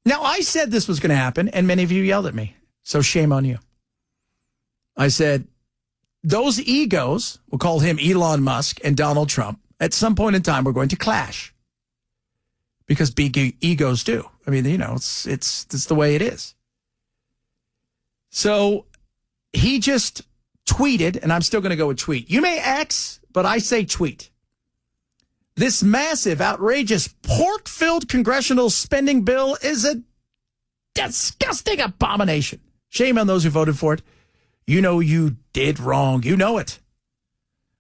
Now, I said this was going to happen, and many of you yelled at me. So shame on you. I said, those egos, we'll call him Elon Musk and Donald Trump, at some point in time, we're going to clash. Because big egos do. I mean, you know, it's the way it is. So he just tweeted, and I'm still going to go with tweet. You may X, but I say tweet. This massive, outrageous, pork-filled congressional spending bill is a disgusting abomination. Shame on those who voted for it. You know you did wrong. You know it.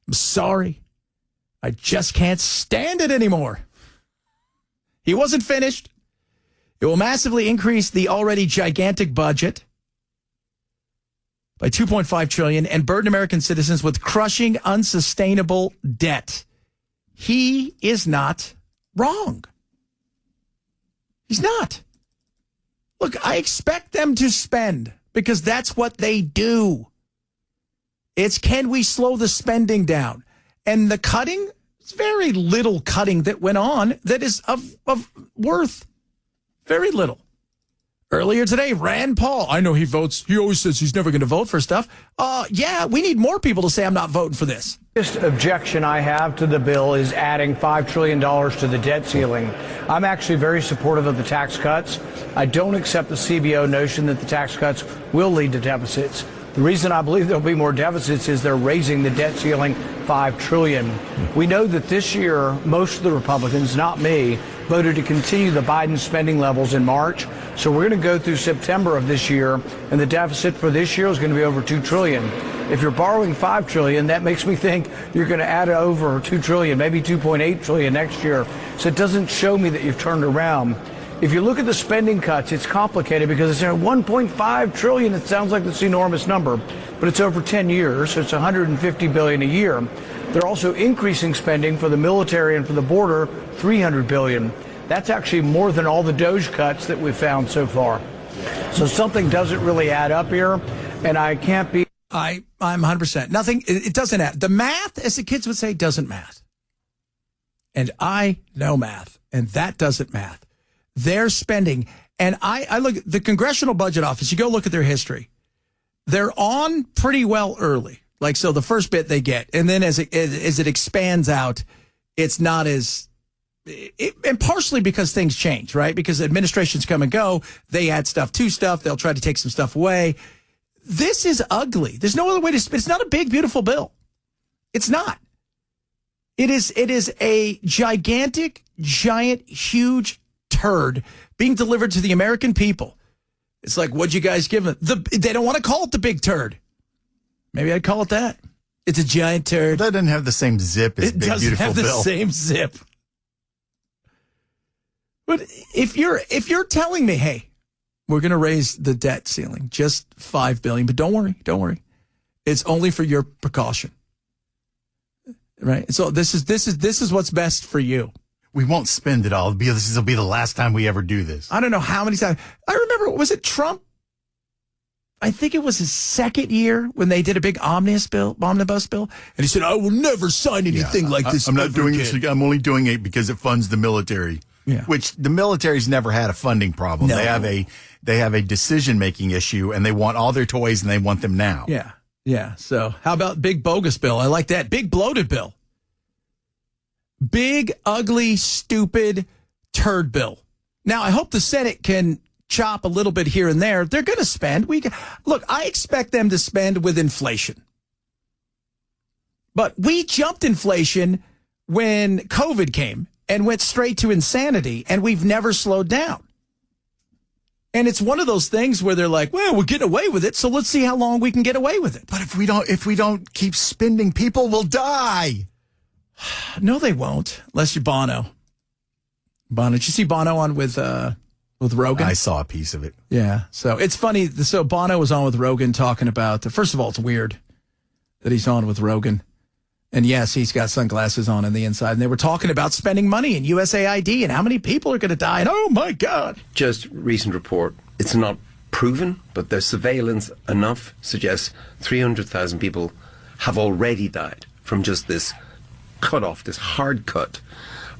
I'm sorry. I just can't stand it anymore. He wasn't finished. It will massively increase the already gigantic budget by $2.5 trillion and burden American citizens with crushing, unsustainable debt. He is not wrong. He's not. Look, I expect them to spend because that's what they do. It's can we slow the spending down? And the cutting, it's very little cutting that went on that is of worth. Very little. Earlier today, Rand Paul, I know he votes, he always says he's never going to vote for stuff. Yeah, we need more people to say I'm not voting for this. The biggest objection I have to the bill is adding $5 trillion to the debt ceiling. I'm actually very supportive of the tax cuts. I don't accept the CBO notion that the tax cuts will lead to deficits. The reason I believe there'll be more deficits is they're raising the debt ceiling $5 trillion. We know that this year, most of the Republicans, not me, voted to continue the Biden spending levels in March. So we're going to go through September of this year, and the deficit for this year is going to be over $2 trillion. If you're borrowing $5 trillion, that makes me think you're going to add over $2 trillion, maybe $2.8 trillion next year. So it doesn't show me that you've turned around. If you look at the spending cuts, it's complicated because it's $1.5 trillion. It sounds like this enormous number, but it's over 10 years, so it's $150 billion a year. They're also increasing spending for the military and for the border, $300 billion. That's actually more than all the DOGE cuts that we've found so far. So something doesn't really add up here, and I can't be. I'm 100%. Nothing, it doesn't add. The math, as the kids would say, doesn't math. And I know math, and that doesn't math. They're spending, and I look at the Congressional Budget Office, you go look at their history. They're on pretty well early. Like, so the first bit they get, and then as it expands out, it's not as, and partially because things change, right? Because administrations come and go, they add stuff to stuff, they'll try to take some stuff away. This is ugly. There's no other way to, it's not a big, beautiful bill. It's not. It is a gigantic, giant, huge turd being delivered to the American people. It's like, what'd you guys give them? They don't want to call it the big turd. Maybe I'd call it that. It's a giant turd. That doesn't have the same zip as Big Beautiful Bill. It doesn't have the same zip. But if you're telling me, hey, we're going to raise the debt ceiling just $5 billion, but don't worry. It's only for your precaution. Right? So this is what's best for you. We won't spend it all. This will be the last time we ever do this. I don't know how many times. I remember, was it Trump? I think it was his second year when they did a big omnibus bill. And he said, I will never sign anything like this. I'm not doing this. I'm only doing it because it funds the military. Yeah. Which the military's never had a funding problem. No. They have a decision-making issue, and they want all their toys, and they want them now. Yeah. So how about big bogus bill? I like that. Big bloated bill. Big, ugly, stupid turd bill. Now, I hope the Senate can chop a little bit here and there. They're going to spend. Look, I expect them to spend with inflation. But we jumped inflation when COVID came and went straight to insanity, and we've never slowed down. And it's one of those things where they're like, well, we're getting away with it, so let's see how long we can get away with it. But if we don't keep spending, people will die. No, they won't, unless you're Bono. Did you see Bono on with Rogan? I saw a piece of it. Yeah, so it's funny. So Bono was on with Rogan talking about, first of all, it's weird that he's on with Rogan. And yes, he's got sunglasses on the inside. And they were talking about spending money in USAID and how many people are going to die. And oh, my God. Just recent report, it's not proven, but the surveillance enough suggests 300,000 people have already died from just this cut off, this hard cut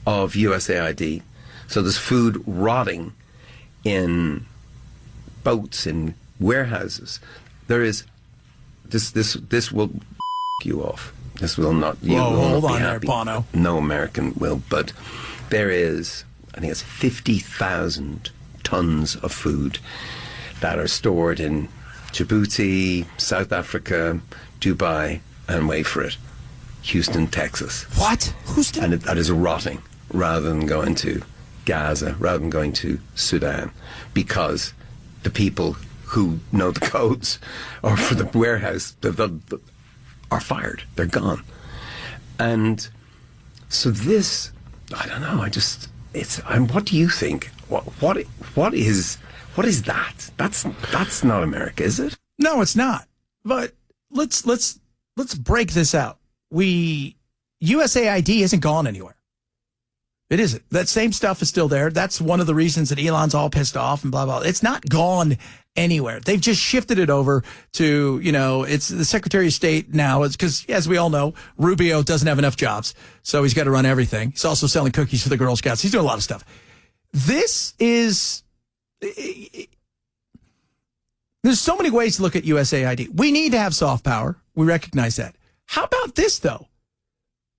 of USAID. So there's food rotting in boats, in warehouses. There is this will you off. This will not. You Whoa, will hold not on be there, happy. Bono. No American will. But there is, I think it's 50,000 tons of food that are stored in Djibouti, South Africa, Dubai, and wait for it, Houston, Texas. What? Who's doing? And that is rotting rather than going to Gaza, rather than going to Sudan, because the people who know the codes or for the warehouse are fired. They're gone. And so this, I don't know. What do you think? What is that? That's not America, is it? No, it's not. But let's break this out. USAID isn't gone anywhere. It isn't. That same stuff is still there. That's one of the reasons that Elon's all pissed off and blah, blah. It's not gone anywhere. They've just shifted it over to, it's the Secretary of State now. It's because, as we all know, Rubio doesn't have enough jobs. So he's got to run everything. He's also selling cookies for the Girl Scouts. He's doing a lot of stuff. There's so many ways to look at USAID. We need to have soft power. We recognize that. How about this, though?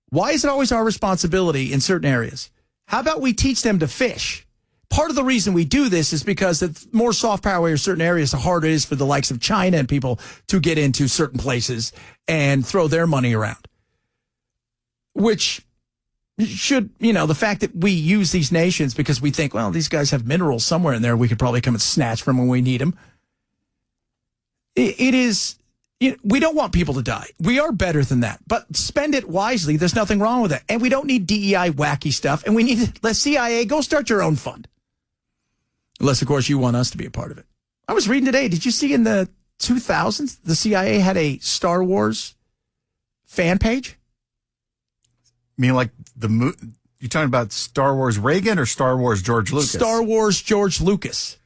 Why is it always our responsibility in certain areas? How about we teach them to fish? Part of the reason we do this is because the more soft power in certain areas, the harder it is for the likes of China and people to get into certain places and throw their money around. Which should, the fact that we use these nations because we think, well, these guys have minerals somewhere in there we could probably come and snatch from when we need them. It is, we don't want people to die. We are better than that. But spend it wisely. There's nothing wrong with it. And we don't need DEI wacky stuff. And we need to let CIA go start your own fund. Unless, of course, you want us to be a part of it. I was reading today. Did you see in the 2000s, the CIA had a Star Wars fan page? I mean, like you're talking about Star Wars Reagan or Star Wars George Lucas? Star Wars George Lucas.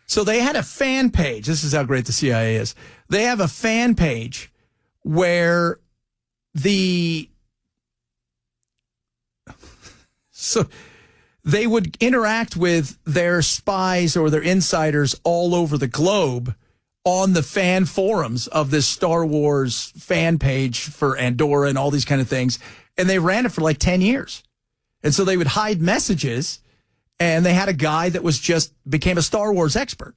So they had a fan page. This is how great the CIA is. They have a fan page where so they would interact with their spies or their insiders all over the globe on the fan forums of this Star Wars fan page for Andorra and all these kind of things. And they ran it for like 10 years. And so they would hide messages. And they had a guy that became a Star Wars expert.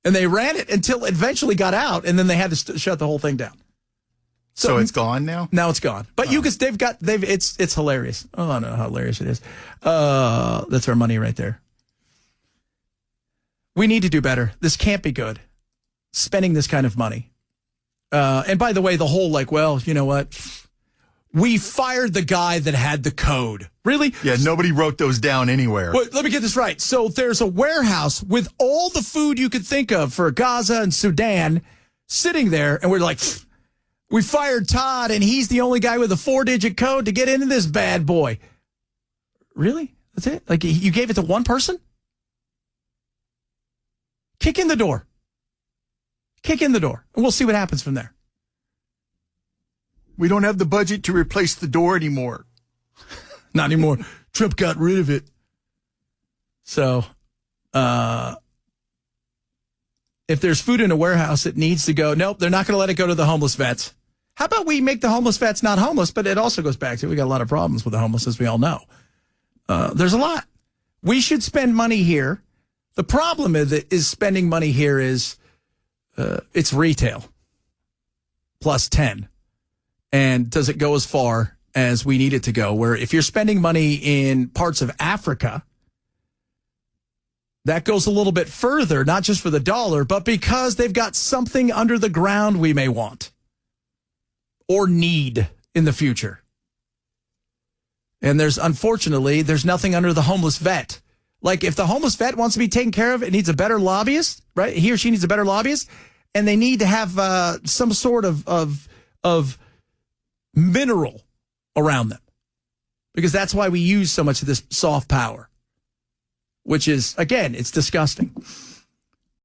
And they ran it until it eventually got out, and then they had to shut the whole thing down. So it's gone now? Now it's gone. But it's hilarious. Oh, I know how hilarious it is. That's our money right there. We need to do better. This can't be good. Spending this kind of money. And by the way, the whole you know what? We fired the guy that had the code. Really? Yeah, nobody wrote those down anywhere. Well, let me get this right. So there's a warehouse with all the food you could think of for Gaza and Sudan sitting there, and we're like, we fired Todd, and he's the only guy with a 4-digit code to get into this bad boy. Really? That's it? Like, you gave it to one person? Kick in the door. Kick in the door, and we'll see what happens from there. We don't have the budget to replace the door anymore. Not anymore. Trump got rid of it. So, if there's food in a warehouse, it needs to go. Nope, they're not going to let it go to the homeless vets. How about we make the homeless vets not homeless? But it also goes back to, we got a lot of problems with the homeless, as we all know. There's a lot. We should spend money here. The problem is spending money here is it's retail plus 10. And does it go as far as we need it to go? Where if you're spending money in parts of Africa, that goes a little bit further, not just for the dollar, but because they've got something under the ground we may want or need in the future. And unfortunately, there's nothing under the homeless vet. Like if the homeless vet wants to be taken care of, it needs a better lobbyist, right? He or she needs a better lobbyist, and they need to have some sort of mineral around them, because that's why we use so much of this soft power, which is, again, it's disgusting.